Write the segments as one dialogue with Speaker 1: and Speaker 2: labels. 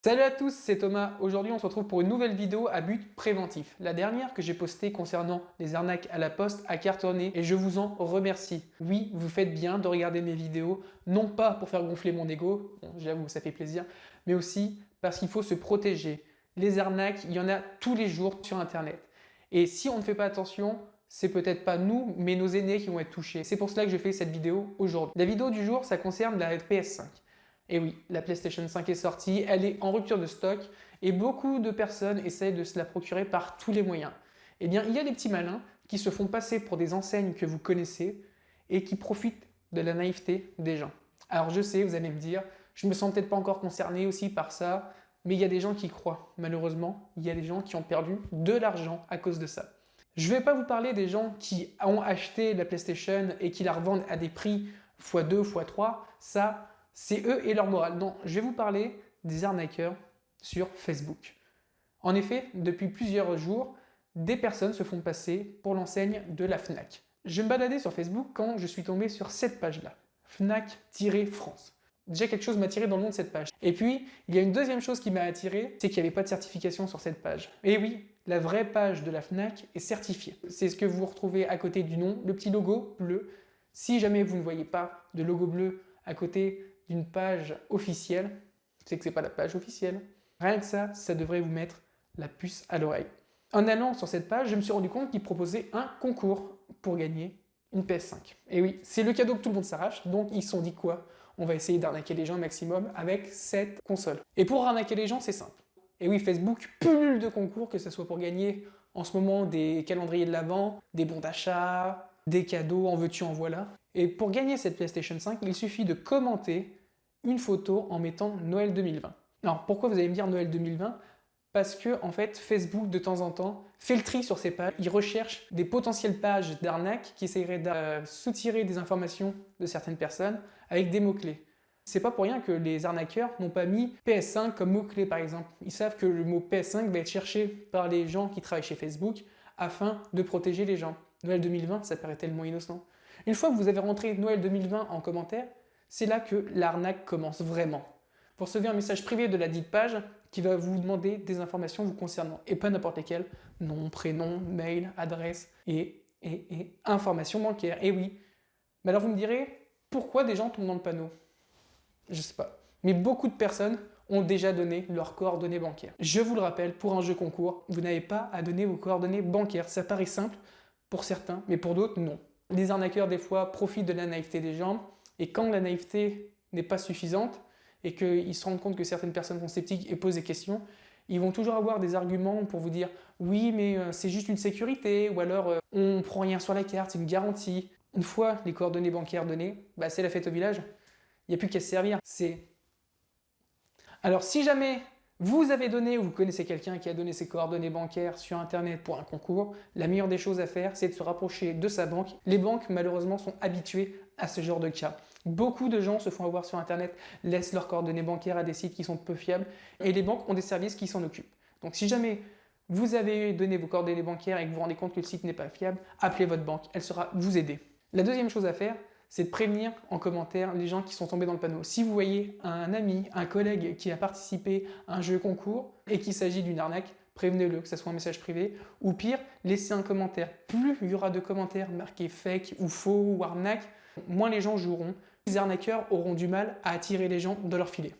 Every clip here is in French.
Speaker 1: Salut à tous, c'est Thomas. Aujourd'hui, on se retrouve pour une nouvelle vidéo à but préventif. La dernière que j'ai postée concernant les arnaques à la poste a cartonné et je vous en remercie. Oui, vous faites bien de regarder mes vidéos, non pas pour faire gonfler mon ego, bon, j'avoue, ça fait plaisir, mais aussi parce qu'il faut se protéger. Les arnaques, il y en a tous les jours sur Internet. Et si on ne fait pas attention, c'est peut-être pas nous, mais nos aînés qui vont être touchés. C'est pour cela que je fais cette vidéo aujourd'hui. La vidéo du jour, ça concerne la PS5. Et oui, la PlayStation 5 est sortie, elle est en rupture de stock et beaucoup de personnes essayent de se la procurer par tous les moyens. Eh bien, il y a des petits malins qui se font passer pour des enseignes que vous connaissez et qui profitent de la naïveté des gens. Alors je sais, vous allez me dire, je me sens peut-être pas encore concerné aussi par ça, mais il y a des gens qui y croient. Malheureusement, il y a des gens qui ont perdu de l'argent à cause de ça. Je ne vais pas vous parler des gens qui ont acheté la PlayStation et qui la revendent à des prix x2, x3. Ça, c'est eux et leur morale. Non, je vais vous parler des arnaqueurs sur Facebook. En effet, depuis plusieurs jours, des personnes se font passer pour l'enseigne de la Fnac. Je me baladais sur Facebook quand je suis tombé sur cette page-là, Fnac-France. Déjà, quelque chose m'a attiré dans le nom de cette page. Et puis, il y a une deuxième chose qui m'a attiré, c'est qu'il n'y avait pas de certification sur cette page. Et oui, la vraie page de la Fnac est certifiée. C'est ce que vous retrouvez à côté du nom, le petit logo bleu. Si jamais vous ne voyez pas de logo bleu à côté d'une page officielle, c'est que c'est pas la page officielle. Rien que ça devrait vous mettre la puce à l'oreille. En allant sur cette page, je me suis rendu compte qu'ils proposaient un concours pour gagner une PS5. Et oui, c'est le cadeau que tout le monde s'arrache, donc ils se sont dit quoi? On va essayer d'arnaquer les gens au maximum avec cette console. Et pour arnaquer les gens, c'est simple. Et oui, Facebook pullule de concours, que ce soit pour gagner en ce moment des calendriers de l'Avent, des bons d'achat, des cadeaux, en veux-tu, en voilà. Et pour gagner cette PlayStation 5, il suffit de commenter une photo en mettant Noël 2020. Alors pourquoi vous allez me dire Noël 2020? Parce que en fait Facebook de temps en temps fait le tri sur ses pages, il recherche des potentielles pages d'arnaque qui essaieraient de soutirer des informations de certaines personnes avec des mots-clés. C'est pas pour rien que les arnaqueurs n'ont pas mis PS5 comme mot-clé par exemple. Ils savent que le mot PS5 va être cherché par les gens qui travaillent chez Facebook afin de protéger les gens. Noël 2020, ça paraît tellement innocent. Une fois que vous avez rentré Noël 2020 en commentaire, c'est là que l'arnaque commence vraiment. Vous recevez un message privé de la dite page qui va vous demander des informations vous concernant, et pas n'importe lesquelles, nom, prénom, mail, adresse et informations bancaires. Et oui, mais alors vous me direz, pourquoi des gens tombent dans le panneau? Je sais pas. Mais beaucoup de personnes ont déjà donné leurs coordonnées bancaires. Je vous le rappelle, pour un jeu concours, vous n'avez pas à donner vos coordonnées bancaires. Ça paraît simple pour certains, mais pour d'autres, non. Les arnaqueurs, des fois, profitent de la naïveté des gens, et quand la naïveté n'est pas suffisante, et qu'ils se rendent compte que certaines personnes sont sceptiques et posent des questions, ils vont toujours avoir des arguments pour vous dire « oui, mais c'est juste une sécurité » ou alors « on ne prend rien sur la carte, c'est une garantie ». Une fois les coordonnées bancaires données, bah, c'est la fête au village. Il n'y a plus qu'à se servir. Alors si jamais vous avez donné ou vous connaissez quelqu'un qui a donné ses coordonnées bancaires sur Internet pour un concours, la meilleure des choses à faire, c'est de se rapprocher de sa banque. Les banques, malheureusement, sont habituées à ce genre de cas. Beaucoup de gens se font avoir sur Internet, laissent leurs coordonnées bancaires à des sites qui sont peu fiables, et les banques ont des services qui s'en occupent. Donc si jamais vous avez donné vos coordonnées bancaires et que vous vous rendez compte que le site n'est pas fiable, appelez votre banque, elle saura vous aider. La deuxième chose à faire, c'est de prévenir en commentaire les gens qui sont tombés dans le panneau. Si vous voyez un ami, un collègue qui a participé à un jeu concours et qu'il s'agit d'une arnaque, prévenez-le, que ce soit un message privé, ou pire, laissez un commentaire. Plus il y aura de commentaires marqués fake ou faux ou arnaque, moins les gens joueront. Les arnaqueurs auront du mal à attirer les gens dans leur filet.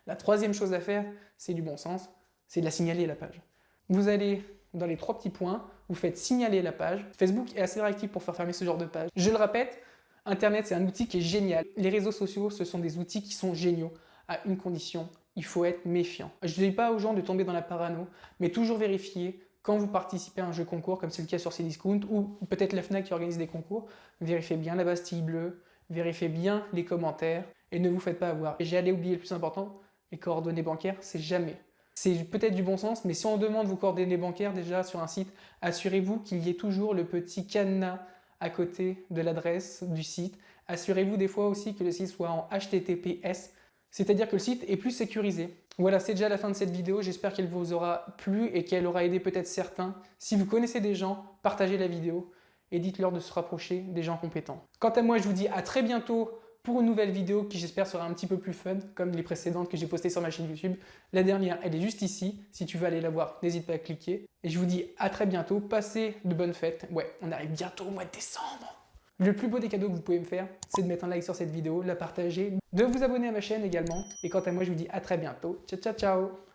Speaker 1: La troisième chose à faire, c'est du bon sens, c'est de la signaler la page. Vous allez dans les 3 petits points, vous faites signaler la page. Facebook est assez réactif pour faire fermer ce genre de page. Je le répète, Internet, c'est un outil qui est génial. Les réseaux sociaux, ce sont des outils qui sont géniaux, à une condition, il faut être méfiant. Je ne dis pas aux gens de tomber dans la parano, mais toujours vérifier quand vous participez à un jeu concours, comme c'est le cas sur Cdiscount, ou peut-être la Fnac qui organise des concours, vérifiez bien la Bastille bleue, vérifiez bien les commentaires, et ne vous faites pas avoir. Et j'ai allé oublier le plus important, les coordonnées bancaires, c'est jamais. C'est peut-être du bon sens, mais si on demande vos coordonnées bancaires déjà sur un site, assurez-vous qu'il y ait toujours le petit cadenas à côté de l'adresse du site. Assurez-vous des fois aussi que le site soit en HTTPS, c'est-à-dire que le site est plus sécurisé. Voilà, c'est déjà la fin de cette vidéo. J'espère qu'elle vous aura plu et qu'elle aura aidé peut-être certains. Si vous connaissez des gens, partagez la vidéo et dites-leur de se rapprocher des gens compétents. Quant à moi, je vous dis à très bientôt pour une nouvelle vidéo qui j'espère sera un petit peu plus fun, comme les précédentes que j'ai postées sur ma chaîne YouTube. La dernière, elle est juste ici. Si tu veux aller la voir, n'hésite pas à cliquer. Et je vous dis à très bientôt. Passez de bonnes fêtes. Ouais, on arrive bientôt au mois de décembre. Le plus beau des cadeaux que vous pouvez me faire, c'est de mettre un like sur cette vidéo, la partager, de vous abonner à ma chaîne également. Et quant à moi, je vous dis à très bientôt. Ciao, ciao, ciao!